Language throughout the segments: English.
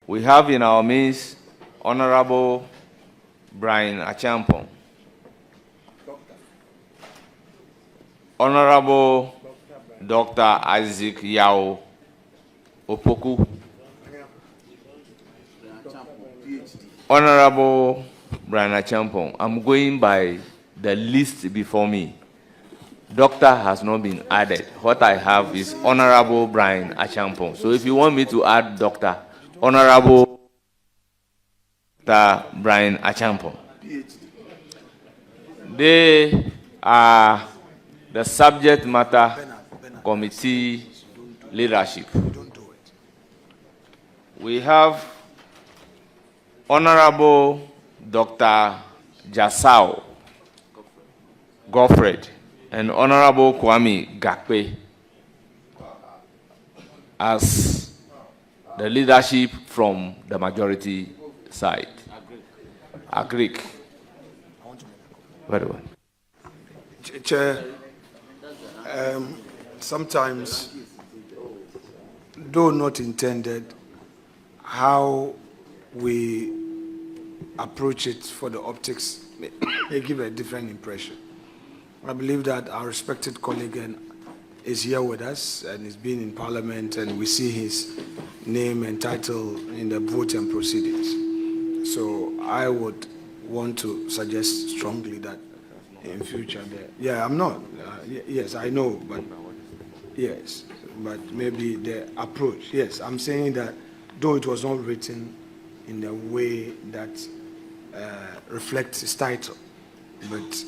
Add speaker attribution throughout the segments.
Speaker 1: We have in our midst Honorable Brian Achampong, Honorable Dr. Isaac Yao Opoku, Honorable Brian Achampong. I'm going by the list before me. Doctor has not been added. What I have is Honorable Brian Achampong. So if you want me to add Doctor, Honorable Dr. Brian Achampong. They are the subject matter committee leadership. We have Honorable Dr. Jasao Godfred and Honorable Kwame Gakpe as the leadership from the majority side. Agreed. Very well.
Speaker 2: Chair, sometimes, though not intended, how we approach it for the optics may give a different impression. I believe that our respected colleague is here with us and is being in Parliament, and we see his name and title in the vote and proceedings. So I would want to suggest strongly that in future, I'm not. Yes, I know, but yes, but maybe the approach. Yes, I'm saying that though it was not written in the way that reflects his title, but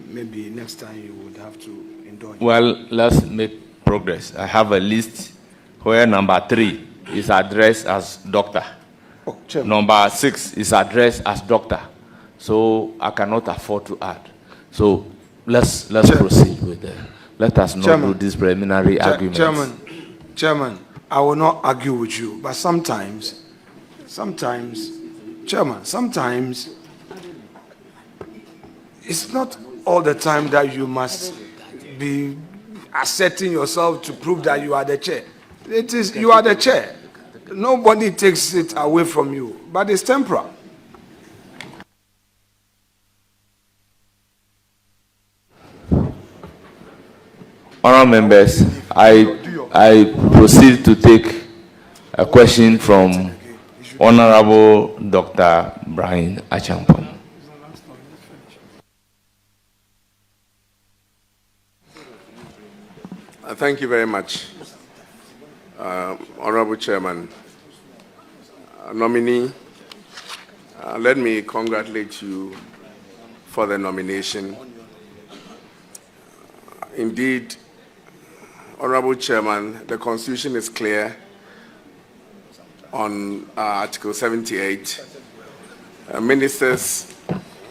Speaker 2: maybe next time you would have to indulge.
Speaker 1: Well, let's make progress. I have a list where number 3 is addressed as doctor.
Speaker 2: Oh, Chairman.
Speaker 1: Number 6 is addressed as doctor. So I cannot afford to add. So let's proceed with that. Let us not do this preliminary argument.
Speaker 2: Chairman, I will not argue with you, but sometimes, Chairman, sometimes it's not all the time that you must be asserting yourself to prove that you are the chair. It is you are the chair. Nobody takes it away from you, but it's temporal.
Speaker 1: Honourable members, I proceed to take a question from Honourable Dr. Brian Achampong.
Speaker 3: Thank you very much, Honourable Chairman. Nominee, let me congratulate you for the nomination. Indeed, Honourable Chairman, the Constitution is clear on Article 78. Ministers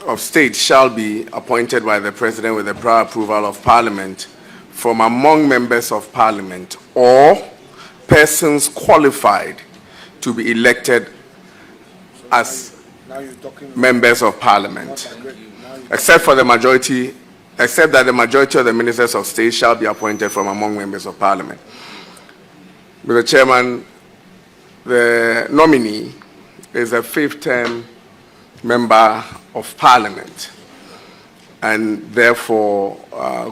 Speaker 3: of State shall be appointed by the President with the prior approval of Parliament from among members of Parliament or persons qualified to be elected as members of Parliament, except that the majority of the ministers of state shall be appointed from among members of Parliament. Mr. Chairman, the nominee is a 5th-term member of Parliament and therefore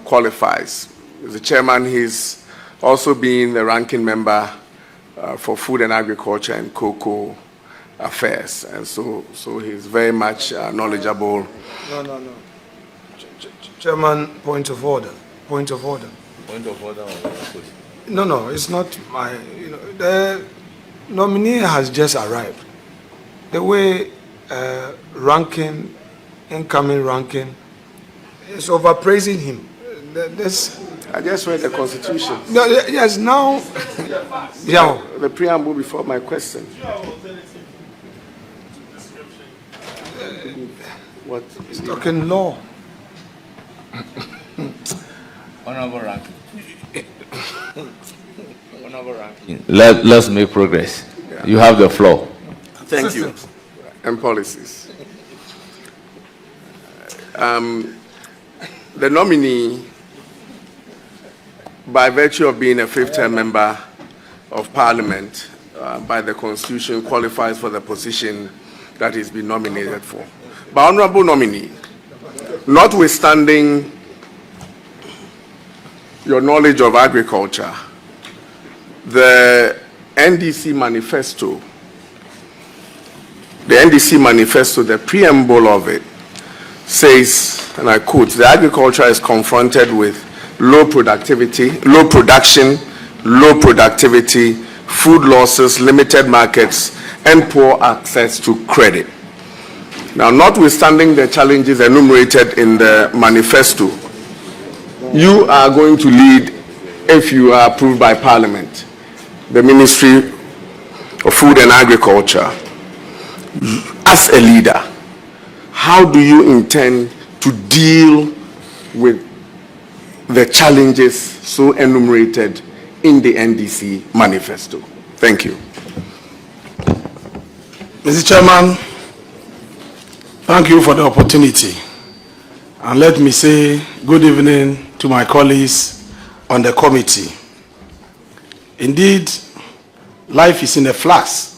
Speaker 3: qualifies. Mr. Chairman, he's also been the ranking member for Food and Agriculture and Cocoa Affairs, and so he's very much knowledgeable.
Speaker 2: No. Chairman, point of order. Point of order.
Speaker 1: Point of order.
Speaker 2: No, it's not my. The nominee has just arrived. The way incoming ranking, is overpraising him.
Speaker 3: I just read the Constitution.
Speaker 2: No, yes, now. Yeah.
Speaker 3: The preamble before my question. What?
Speaker 2: He's talking law.
Speaker 1: Honourable ranking. Honourable ranking. Let's make progress. Yeah. You have the floor.
Speaker 3: Thank you. And policies. The nominee, by virtue of being a 5th-term member of Parliament, by the Constitution qualifies for the position that he's been nominated for. But Honorable Nominee, notwithstanding your knowledge of agriculture, the NDC manifesto, the preamble of it says, and I quote, the agriculture is confronted with low productivity, food losses, limited markets, and poor access to credit. Now, notwithstanding the challenges enumerated in the manifesto, you are going to lead, if you are approved by Parliament, the Ministry of Food and Agriculture. As a leader, how do you intend to deal with the challenges so enumerated in the NDC manifesto? Thank you.
Speaker 2: Mr. Chairman, thank you for the opportunity. And let me say good evening to my colleagues on the committee. Indeed, life is in a flux,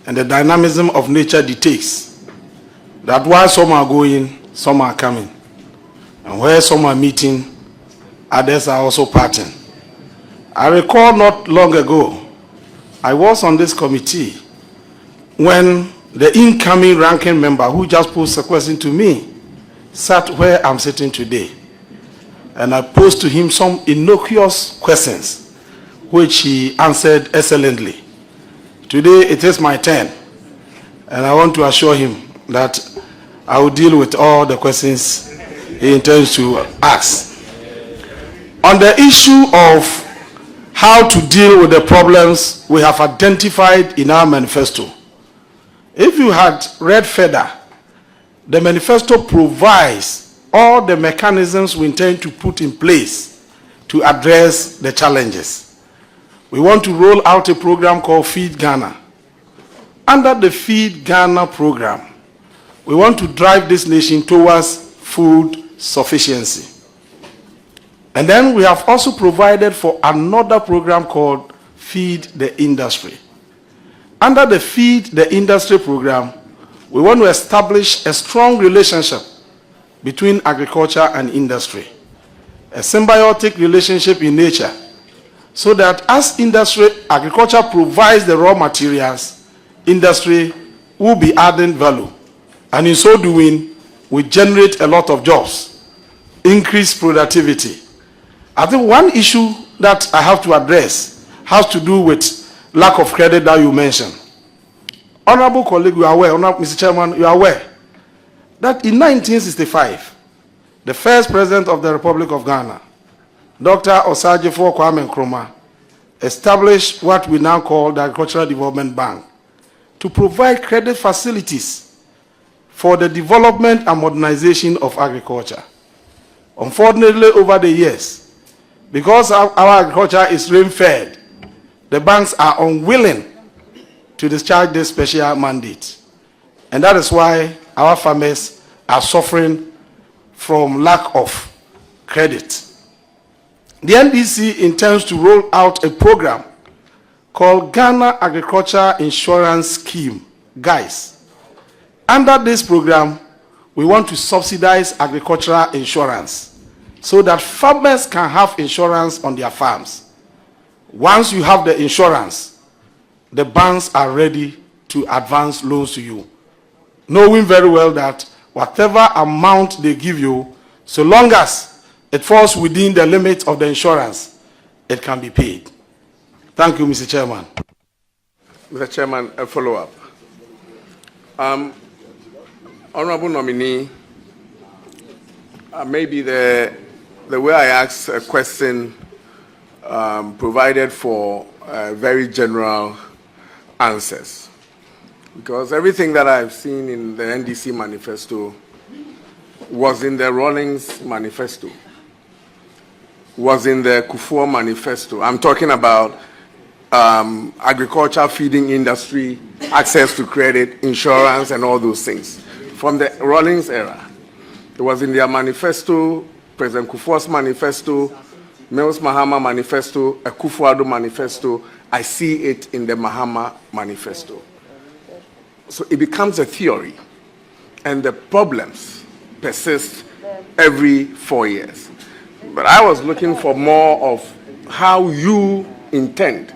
Speaker 2: and the dynamism of nature dictates that while some are going, some are coming. And where some are meeting, others are also parting. I recall not long ago, I was on this committee when the incoming ranking member who just posed a question to me sat where I'm sitting today. And I posed to him some innocuous questions, which he answered excellently. Today it is my turn, and I want to assure him that I will deal with all the questions he intends to ask. On the issue of how to deal with the problems we have identified in our manifesto, if you had read further, the manifesto provides all the mechanisms we intend to put in place to address the challenges. We want to roll out a program called Feed Ghana. Under the Feed Ghana program, we want to drive this nation towards food sufficiency. And then we have also provided for another program called Feed the Industry. Under the Feed the Industry program, we want to establish a strong relationship between agriculture and industry, a symbiotic relationship in nature, so that as agriculture provides the raw materials, industry will be adding value. And in so doing, we generate a lot of jobs, increase productivity. I think one issue that I have to address has to do with lack of credit that you mentioned. Honorable colleague, you are aware, Mr. Chairman, you are aware that in 1965, the first president of the Republic of Ghana, Dr. Osagyefo Kwame Nkrumah, established what we now call the Agricultural Development Bank to provide credit facilities for the development and modernization of agriculture. Unfortunately, over the years, because our agriculture is rain-fed, the banks are unwilling to discharge this special mandate. And that is why our farmers are suffering from lack of credit. The NDC intends to roll out a program called Ghana Agriculture Insurance Scheme, GAIS. Under this program, we want to subsidize agricultural insurance so that farmers can have insurance on their farms. Once you have the insurance, the banks are ready to advance loans to you, knowing very well that whatever amount they give you, so long as it falls within the limit of the insurance, it can be paid. Thank you, Mr. Chairman.
Speaker 3: Mr. Chairman, a follow-up. Honorable Nominee, maybe the way I asked a question provided for very general answers, because everything that I've seen in the NDC manifesto was in the Rawlings manifesto, was in the Kufuor manifesto. I'm talking about agriculture, feeding industry, access to credit, insurance, and all those things. From the Rawlings era, it was in their manifesto, President Kufuor's manifesto, Mills Mahama Manifesto, a Akufo-Addo Manifesto. I see it in the Mahama Manifesto. So it becomes a theory, and the problems persist every 4 years. But I was looking for more of how you intend,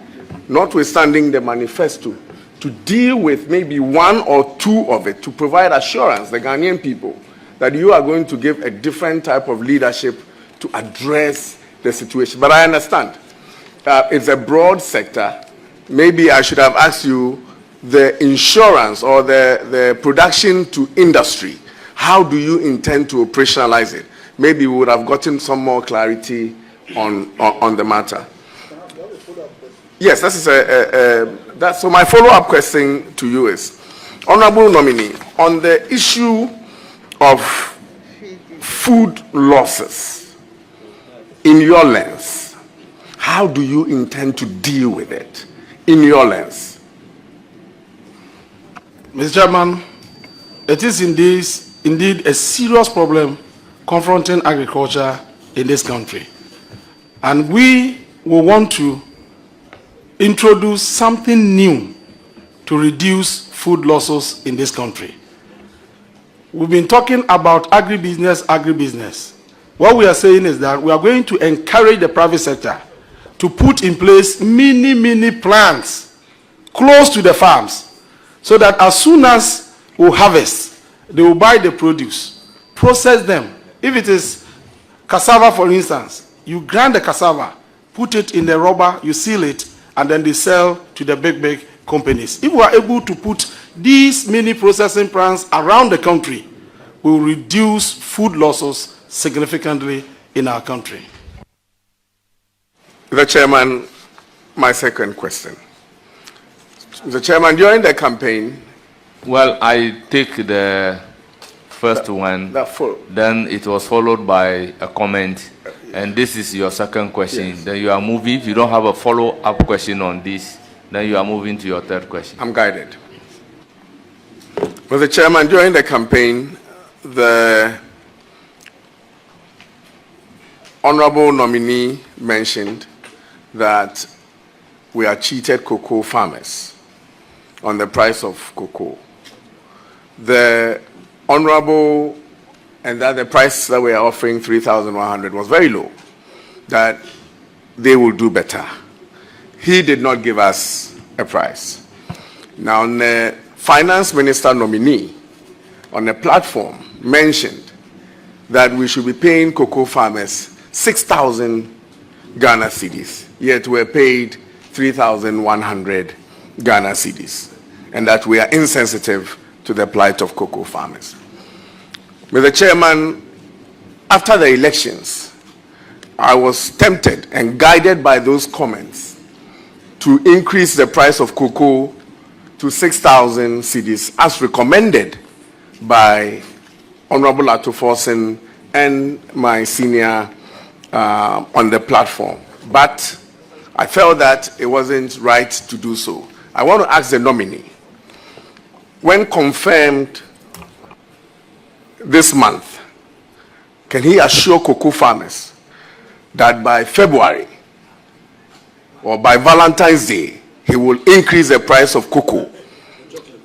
Speaker 3: notwithstanding the manifesto, to deal with maybe one or two of it, to provide assurance, the Ghanaian people, that you are going to give a different type of leadership to address the situation. But I understand. It's a broad sector. Maybe I should have asked you the insurance or the production to industry. How do you intend to operationalize it? Maybe we would have gotten some more clarity on the matter. Yes, that is so my follow-up question to you is, Honorable Nominee, on the issue of food losses, in your lens, how do you intend to deal with it, in your lens?
Speaker 4: Mr. Chairman, it is indeed a serious problem confronting agriculture in this country. And we will want to introduce something new to reduce food losses in this country. We've been talking about agribusiness. What we are saying is that we are going to encourage the private sector to put in place mini plants close to the farms, so that as soon as we harvest, they will buy the produce, process them. If it is cassava, for instance, you grind the cassava, put it in the rubber, you seal it, and then they sell to the big companies. If we are able to put these mini processing plants around the country, we will reduce food losses significantly in our country.
Speaker 3: Mr. Chairman, my second question. Mr. Chairman, during the campaign...
Speaker 1: Well, I take the first one, then it was followed by a comment, and this is your second question. Yes. Then you are moving. If you don't have a follow-up question on this, then you are moving to your third question.
Speaker 3: I'm guided. Mr. Chairman, during the campaign, the Honorable Nominee mentioned that we are cheated cocoa farmers on the price of cocoa. The Honorable, and that the price that we are offering, 3,100, was very low, that they will do better. He did not give us a price. Now, the Finance Minister Nominee on the platform mentioned that we should be paying cocoa farmers 6,000 Ghana cedis, yet we're paid 3,100 Ghana cedis, and that we are insensitive to the plight of cocoa farmers. Mr. Chairman, after the elections, I was tempted and guided by those comments to increase the price of cocoa to 6,000 cedis, as recommended by Honorable Atuforsen and my senior on the platform. But I felt that it wasn't right to do so. I want to ask the nominee, when confirmed this month, can he assure cocoa farmers that by February or by Valentine's Day, he will increase the price of cocoa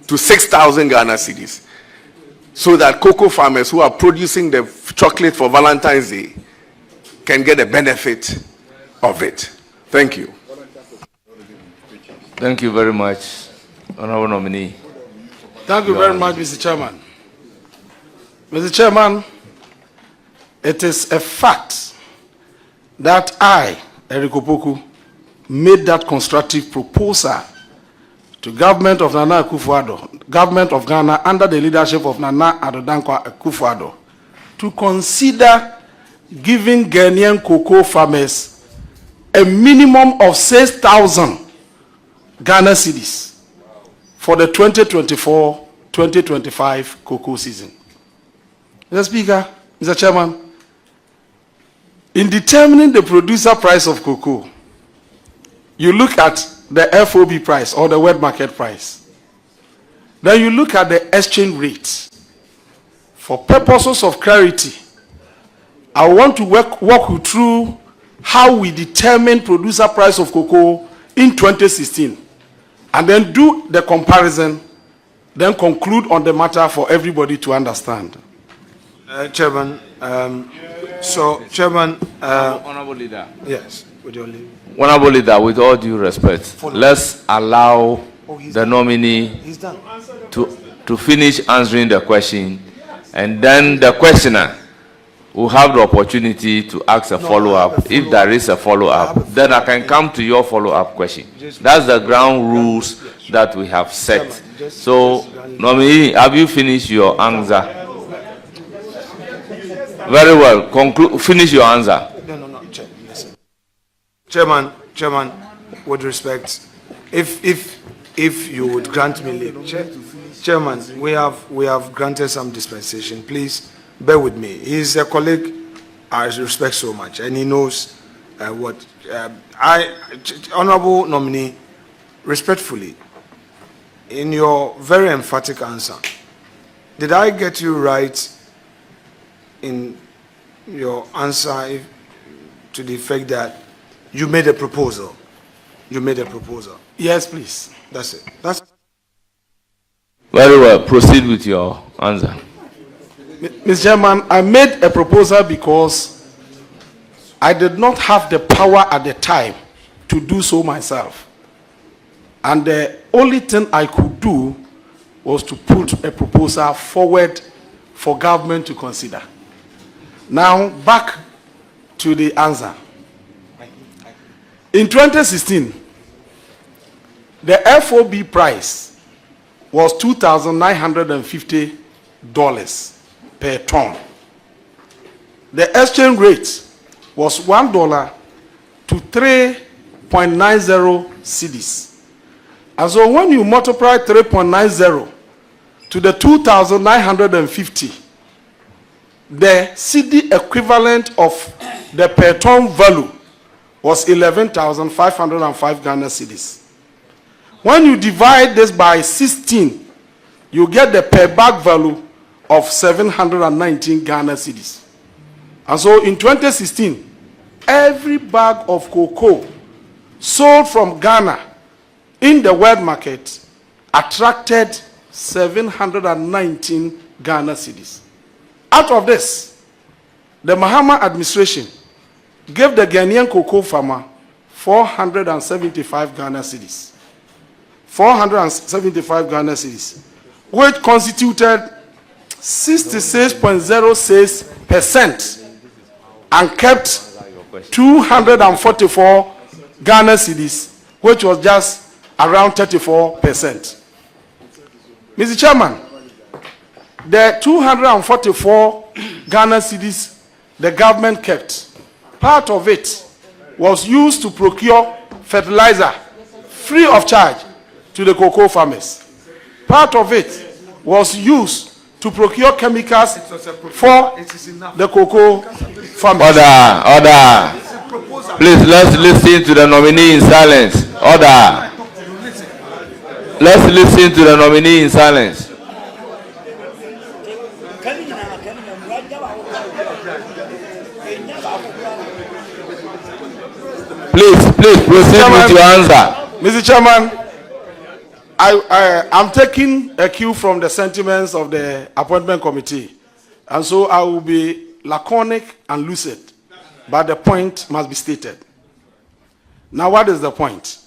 Speaker 3: to 6,000 Ghana cedis, so that cocoa farmers who are producing the chocolate for Valentine's Day can get the benefit of it? Thank you.
Speaker 1: Thank you very much, Honorable Nominee.
Speaker 4: Thank you very much, Mr. Chairman. Mr. Chairman, it is a fact that I, Eric Opoku, made that constructive proposal to government of Nana Akufo-Addo, government of Ghana under the leadership of Nana Addo Dankwa Akufo-Addo, to consider giving Ghanaian cocoa farmers a minimum of 6,000 Ghana cedis for the 2024-2025 cocoa season. Mr. Speaker, Mr. Chairman, in determining the producer price of cocoa, you look at the FOB price or the wet market price. Then you look at the exchange rate. For purposes of clarity, I want to walk you through how we determine producer price of cocoa in 2016, and then do the comparison, then conclude on the matter for everybody to understand.
Speaker 2: Chairman, Chairman,
Speaker 1: Honorable Leader.
Speaker 2: yes, with your leave.
Speaker 1: Honorable Leader, with all due respect, let's allow the nominee
Speaker 2: He's done.
Speaker 1: to finish answering the question, and then the questioner will have the opportunity to ask a follow-up. If there is a follow-up, then I can come to your follow-up question. That's the ground rules that we have set. So, nominee, have you finished your answer? Very well. Finish your answer.
Speaker 2: No, listen. Chairman, with respect, if you would grant me leave, Chairman, we have granted some dispensation. Please bear with me. He's a colleague I respect so much, and he knows what honorable nominee, respectfully, in your very emphatic answer, did I get you right in your answer to the effect that you made a proposal? You made a proposal.
Speaker 4: Yes, please.
Speaker 2: That's it. That's
Speaker 1: Very well. Proceed with your answer.
Speaker 4: Mr. Chairman, I made a proposal because I did not have the power at the time to do so myself. And the only thing I could do was to put a proposal forward for government to consider. Now, back to the answer. In 2016, the FOB price was $2,950 per ton. The exchange rate was $1 to 3.90 cedis. And so when you multiply 3.90 to the 2,950, the CD equivalent of the per ton value was 11,505 Ghana cedis. When you divide this by 16, you get the per bag value of 719 Ghana cedis. And so in 2016, every bag of cocoa sold from Ghana in the world market attracted 719 Ghana cedis. Out of this, the Mahama administration gave the Ghanaian cocoa farmer 475 Ghana cedis. 475 Ghana cedis, which constituted 66.06% and kept 244 Ghana cedis, which was just around 34%. Mr. Chairman, the 244 Ghana cedis the government kept, part of it was used to procure fertilizer free of charge to the cocoa farmers. Part of it was used to procure chemicals for the cocoa farmers.
Speaker 1: Order. Please, let's listen to the nominee in silence. Order. Let's listen to the nominee in silence. Please proceed with your answer.
Speaker 4: Mr. Chairman, I'm taking a cue from the sentiments of the appointment committee, and so I will be laconic and lucid, but the point must be stated. Now, what is the point?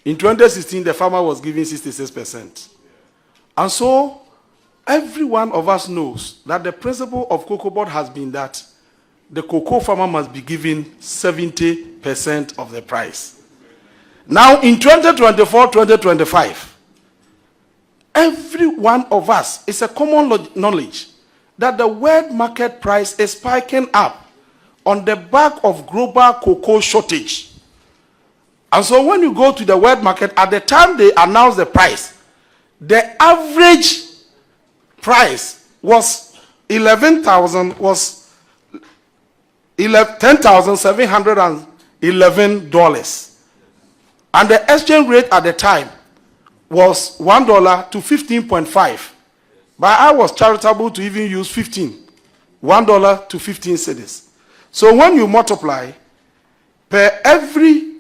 Speaker 4: In 2016, the farmer was given 66%. And so, every one of us knows that the principle of Cocoa Board has been that the cocoa farmer must be given 70% of the price. Now, in 2024-2025, every one of us, it's a common knowledge that the world market price is spiking up on the back of global cocoa shortage. And so when you go to the world market, at the time they announce the price, the average price was $10,711. And the exchange rate at the time was $1 to 15.5. But I was charitable to even use $1 to 15 cedis. So when you multiply, per every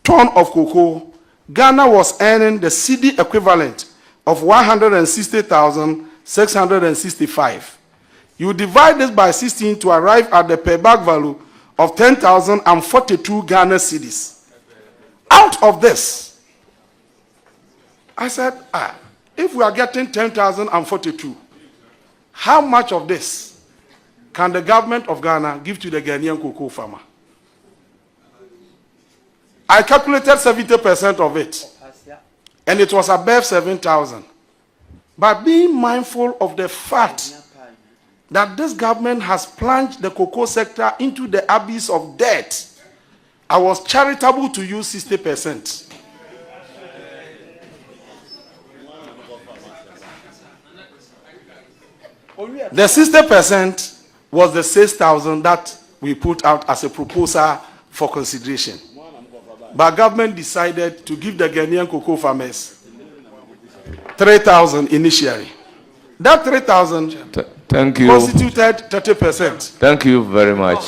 Speaker 4: ton of cocoa, Ghana was earning the cedi equivalent of 160,665. You divide this by 16 to arrive at the per bag value of 10,042 Ghana cedis. Out of this, I said, if we are getting 10,042, how much of this can the government of Ghana give to the Ghanaian cocoa farmer? I calculated 70% of it, and it was above 7,000. But being mindful of the fact that this government has plunged the cocoa sector into the abyss of debt, I was charitable to use 60%. The 60% was the 6,000 that we put out as a proposal for consideration. But government decided to give the Ghanaian cocoa farmers 3,000 initially. That 3,000
Speaker 1: Thank you.
Speaker 4: constituted 30%.
Speaker 1: Thank you very much.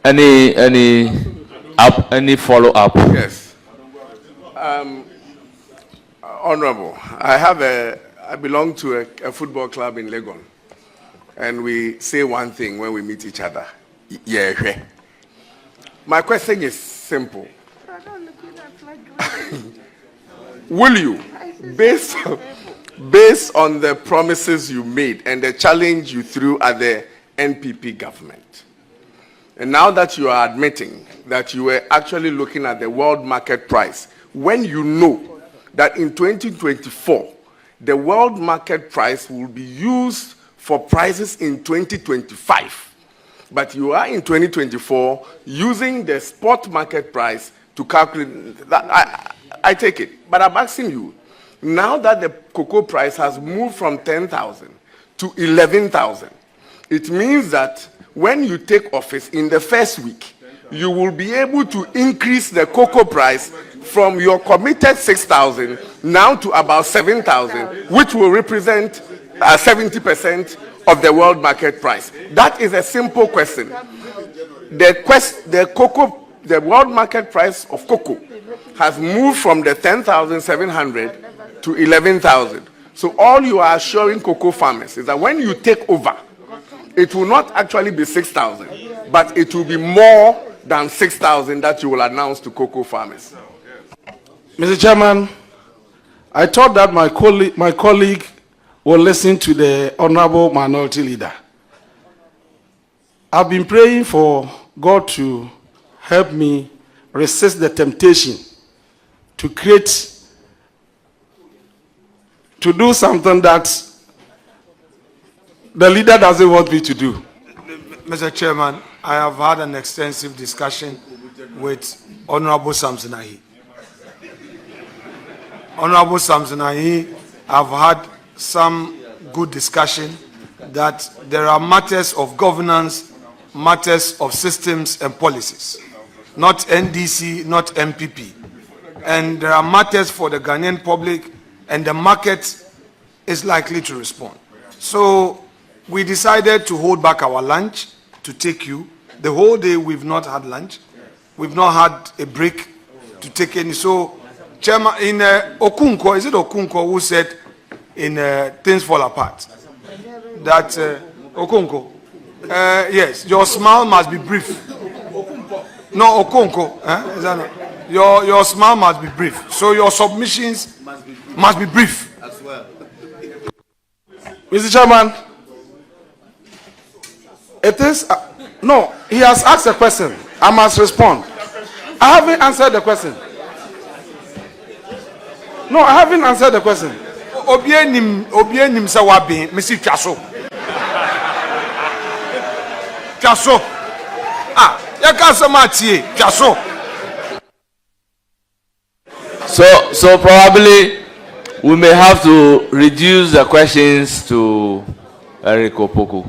Speaker 1: Any follow up?
Speaker 3: Yes. Honorable, I belong to a football club in Legon, and we say one thing when we meet each other. Yeah. My question is simple. Will you, based on the promises you made and the challenge you threw at the NPP government, and now that you are admitting that you were actually looking at the world market price, when you know that in 2024, the world market price will be used for prices in 2025, but you are in 2024 using the spot market price to calculate that, I take it. But I'm asking you, now that the cocoa price has moved from 10,000 to 11,000, it means that when you take office in the first week, you will be able to increase the cocoa price from your committed 6,000 now to about 7,000, which will represent 70% of the world market price. That is a simple question. The world market price of cocoa has moved from the 10,700 to 11,000. So all you are assuring cocoa farmers is that when you take over, it will not actually be 6,000, but it will be more than 6,000 that you will announce to cocoa farmers.
Speaker 4: Mr. Chairman, I thought that my colleague will listen to the Honorable Minority Leader. I've been praying for God to help me resist the temptation to do something that the leader doesn't want me to do.
Speaker 2: Mr. Chairman, I have had an extensive discussion with Honorable Samsonahi. Honorable Samsonahi, I've had some good discussion that there are matters of governance, matters of systems and policies, not NDC, not MPP. And there are matters for the Ghanaian public, and the market is likely to respond. So we decided to hold back our lunch to take you. The whole day we've not had lunch. We've not had a break to take any. So, Chairman, in Okunko, is it Okunko who said in Things Fall Apart that Okunko, yes, your smile must be brief. No, Okunko, is that not? Your smile must be brief. So your submissions must be brief
Speaker 5: as well.
Speaker 4: Mr. Chairman, it is no. He has asked a question. I must respond. I haven't answered the question. No, I haven't answered the question.
Speaker 2: Obienim sawabi, Mr. Chaso. Chaso. Yakasamati, Chaso.
Speaker 1: So probably we may have to reduce the questions to Eric Opoku.